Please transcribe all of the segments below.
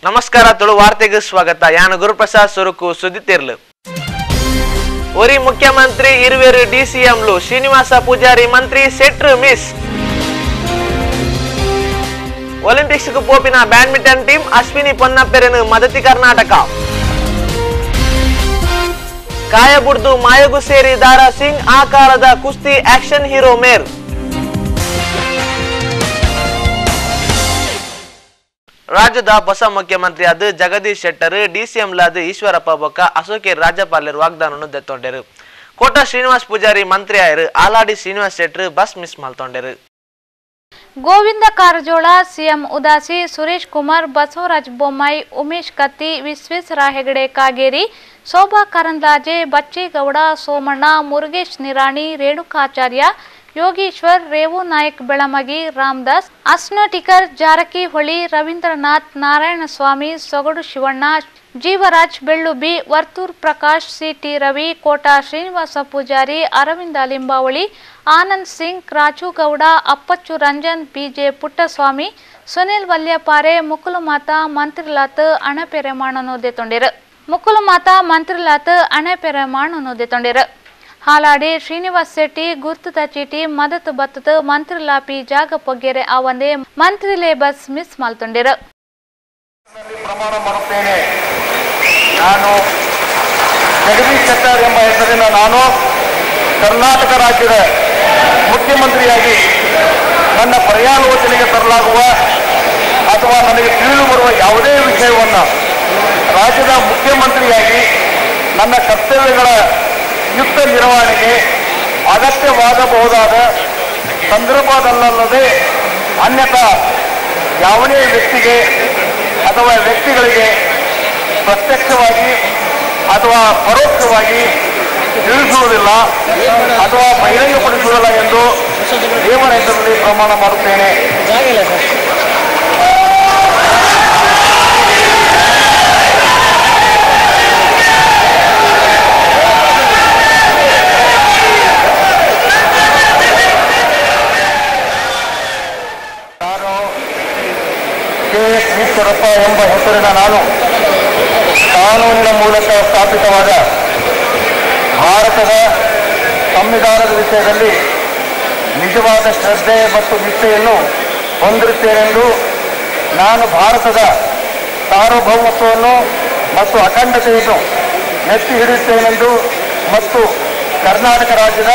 ನಮಸ್ಕಾರ ತುಳು ವಾರ್ತೆಗೆ ಸ್ವಾಗತ. ಯಾನು ಗುರುಪ್ರಸಾದ್ ಸುರುಕು ಸುದ್ದಿ ತೆರ್ಲು. ಒರಿ ಮುಖ್ಯಮಂತ್ರಿ ಇರುವೆರು ಡಿಸಿಎಂಲು ಶ್ರೀನಿವಾಸ ಪೂಜಾರಿ ಮಂತ್ರಿ ಸೆಟ್ರು ಮಿಸ್. ಒಲಿಂಪಿಕ್ಸ್ కు పోపిన ಬ್ಯಾಡ್ಮಿಂಟನ್ ಟೀಮ್ ಅಶ್ವಿನಿ ಪೊನ್ನಪ್ಪೆರನು ಮದತಿ ಕರ್ನಾಟಕ. ಕಾಯಬುಡ್ದು ಮಾಯಗು ಸೇರಿ ದಾರಾ ಸಿಂಗ್ ಆಕಾರದ ಕುಸ್ತಿ ಆಕ್ಷನ್ ಹೀರೋ ಮೇರ್. ರಾಜ್ಯದ ಹೊಸ ಮುಖ್ಯಮಂತ್ರಿ ಆದ ಜಗದೀಶ್ ಶೆಟ್ಟರ್ ಡಿಸಿಎಂಲಾದ ಈಶ್ವರಪ್ಪ ಬೊಕ್ಕ ಅಶೋಕೆ ರಾಜ್ಯಪಾಲರು ವಾಗ್ದಾನವನ್ನು ದೆತ್ತೊಂಡೆರು. ಕೋಟ ಶ್ರೀನಿವಾಸ್ ಪೂಜಾರಿ ಮಂತ್ರಿ ಆಯರು ಆಲಾಡಿ ಶ್ರೀನಿವಾಸ್ ಶೆಟ್ಟರ್ ಬಸ್ ಮಿಸ್ ಮಲ್ತೊಂಡೆರು. Govinda Karjol, CM Udasi, Suresh Kumar, Basavaraja Bommai, Umesh Katti, Vishweshwara Hegde Kageri, Shobha Karandlaje, Bachegowda, Somanna, Murugesh Nirani, Renukacharya, Yogeshwar, Revu Nayak Belamagi, Ramdas, Asnotikar, Jarkiholi, Ravindranath, Narayanaswamy, Sogadu Shivanna, Jeevaraj Bellubi, Varthur Prakash, CT Ravi, Kota Srinivasa Poojary, Aravind Limbavali, Anand Singh, Rajugowda, Appachu Ranjan, BJ Puttaswamy, Sunil ವಲ್ಯಪಾರೆ, ಮುಕುಲಮಾತಾ ಮಂತ್ರಿಲಾತ್ ಅಣಪೆರೆಮಾಣನೋದೆತೊಂಡಿರು. ಮುಕುಲಮಾತಾ ಮಂತ್ರಿಲಾತ್ ಅಣಪೆರೆಮಾಣನೋದೆತೊಂಡಿರು. ಹಾಲಾಡಿ ಶ್ರೀನಿವಾಸ್ ಶೆಟ್ಟಿ ಗುರ್ತದ ಚೀಟಿ ಮದತ್ ಬತ್ತದ ಮಂತ್ರಿಲಾಪಿ ಜಾಗ ಪೊಗ್ಗೆರೆ ಆವಂದೆ ಮಂತ್ರಿಲೇ ಬಸ್ ಮಿಸ್ ಮಲ್ತೊಂಡಿರು. ಪ್ರಮಾಣ ಮಾಡುತ್ತೇನೆ. ನಾನು ಜಗದೀಶ್ ಶೆಟ್ಟರ್ ಎಂಬ ಹೆಸರಿನ ನಾನು ಕರ್ನಾಟಕ ರಾಜ್ಯದ ಮುಖ್ಯಮಂತ್ರಿಯಾಗಿ ನನ್ನ ಪರ್ಯಾಲೋಚನೆಗೆ ತರಲಾಗುವ ಅಥವಾ ನನಗೆ ತಿಳಿದು ಬರುವ ಯಾವುದೇ ವಿಷಯವನ್ನು ರಾಜ್ಯದ ಮುಖ್ಯಮಂತ್ರಿಯಾಗಿ ನನ್ನ ಕರ್ತವ್ಯಗಳ ಯುಕ್ತ ನಿರ್ವಹಣೆಗೆ ಅಗತ್ಯವಾಗಬಹುದಾದ ಸಂದರ್ಭದಲ್ಲದೆ ಅನ್ಯಥಾ ಯಾವುದೇ ವ್ಯಕ್ತಿಗೆ ಅಥವಾ ವ್ಯಕ್ತಿಗಳಿಗೆ ಪ್ರತ್ಯಕ್ಷವಾಗಿ ಅಥವಾ ಪರೋಕ್ಷವಾಗಿ ತಿಳಿಸುವುದಿಲ್ಲ ಅಥವಾ ಬಹಿರಂಗಪಡಿಸುವುದಿಲ್ಲ ಎಂದು ದೇವರ ಹೆಸರಲ್ಲಿ ಪ್ರಮಾಣ ಮಾಡುತ್ತೇನೆ. ಈಶ್ವರಪ್ಪ ಎಂಬ ಹೆಸರಿನ ನಾನು ಕಾನೂನಿನ ಮೂಲಕ ಸ್ಥಾಪಿತವಾದ ಭಾರತದ ಸಂವಿಧಾನದ ವಿಷಯದಲ್ಲಿ ನಿಜವಾದ ಶ್ರದ್ಧೆ ಮತ್ತು ನಿಷ್ಠೆಯನ್ನು ಹೊಂದಿರುತ್ತೇನೆಂದು ನಾನು ಭಾರತದ ಸಾರ್ವಭೌಮತ್ವವನ್ನು ಮತ್ತು ಅಖಂಡತೆಯನ್ನು ಎತ್ತಿ ಹಿಡಿಯುತ್ತೇನೆಂದು ಮತ್ತು ಕರ್ನಾಟಕ ರಾಜ್ಯದ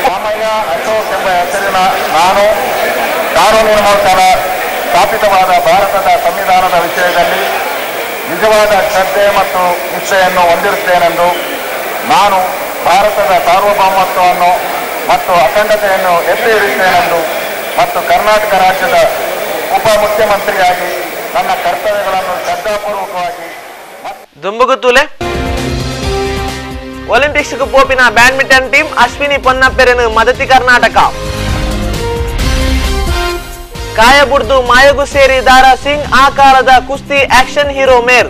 ರಾಮಯ್ಯ ಅಶೋಕ್ ಎಂಬ ಹೆಸರಿನ ನಾನು ಕಾನೂನಿನ ಮೂಲಕ ಸ್ಥಾಪಿತವಾದ ಭಾರತದ ಸಂವಿಧಾನದ ವಿಷಯದಲ್ಲಿ ನಿಜವಾದ ಶ್ರದ್ಧೆ ಮತ್ತು ನಿಷ್ಠೆಯನ್ನು ಹೊಂದಿರುತ್ತೇನೆಂದು ನಾನು ಭಾರತದ ಸಾರ್ವಭೌಮತ್ವವನ್ನು ಮತ್ತು ಅಖಂಡತೆಯನ್ನು ಎತ್ತಿ ಹಿಡಿಯುತ್ತೇನೆಂದು ಮತ್ತು ಕರ್ನಾಟಕ ರಾಜ್ಯದ ಉಪಮುಖ್ಯಮಂತ್ರಿಯಾಗಿ ನನ್ನ ಕರ್ತವ್ಯಗಳನ್ನು ಶ್ರದ್ಧಾಪೂರ್ವಕವಾಗಿ ದುಂಬುಗುತ್ತೂಲೆ. ಒಲಿಂಪಿಕ್ಸ್ కు పోపిన ಬ್ಯಾಡ್ಮಿಂಟನ್ ಟೀಮ್ ಅಶ್ವಿನಿ ಪೊನ್ನಪ್ಪೆರನು ಮದತಿ ಕರ್ನಾಟಕ. ಕಾಯಬುಡ್ದು ಮಾಯಗು ಸೇರಿ ದಾರಾ ಸಿಂಗ್ ಆಕಾರದ ಕುಸ್ತಿ ಆಕ್ಷನ್ ಹೀರೋ ಮೇರ್.